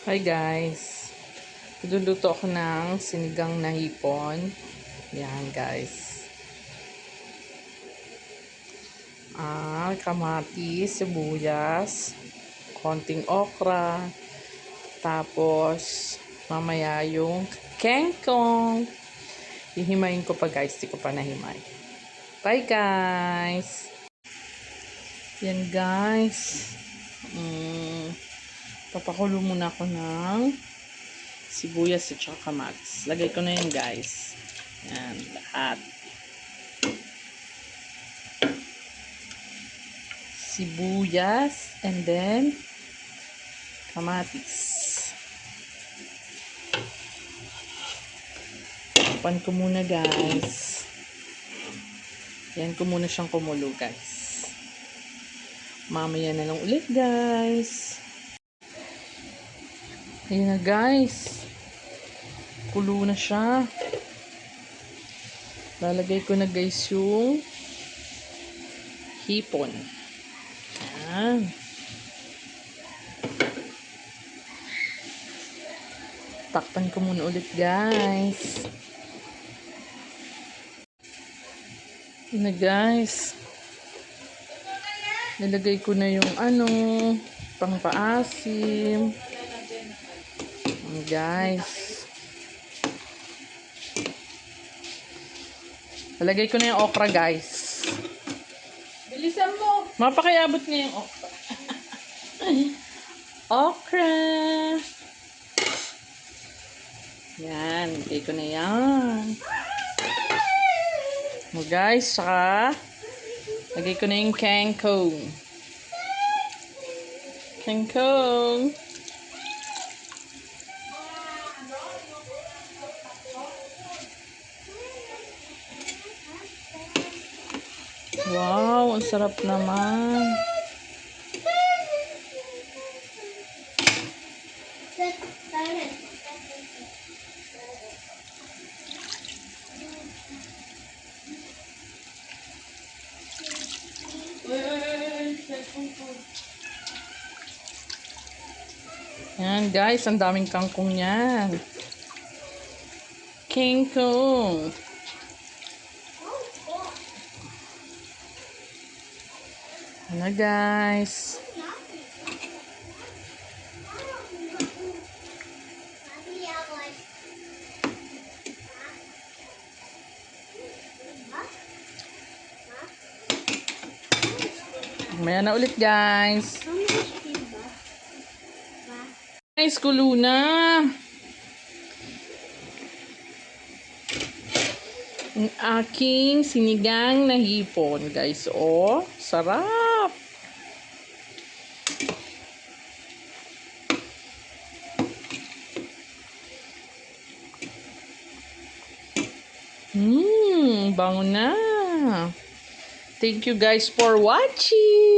Hi guys! Luluto ako ng sinigang na hipon. Yan guys. Kamatis, sibuyas, konting okra, tapos mamaya yung kangkong. Hihimayin ko pa guys, di ko pa nahimay. Bye guys! Yan guys. Papakulo muna ako ng sibuyas at saka kamatis. Lagay ko na yun guys. Yan, lahat. Sibuyas and then kamatis. Tapan ko muna guys. Yan ko muna siyang kumulo guys. Mamaya na lang ulit guys. Ayan na guys. Kulo na siya. Lalagay ko na guys yung hipon. Yan. Takpan ko muna ulit guys. Ayan na guys. Nilagay ko na yung pangpaasim. Ayan guys. Nalagay ko na yung okra guys. Bilisan mo. Mapakiabot niya yung okra. Okra. Yan. Lagay ko na yan. O guys, saka lagay ko na yung kangkong. Kangkong. Wow, ang sarap naman. Yan guys, ang daming kangkong yan. Kangkong. Ano guys. Maya na ulit guys. Guys, kulo na. Ang aking sinigang na hipon guys. Oh, sarap. Bango na. Thank you guys for watching.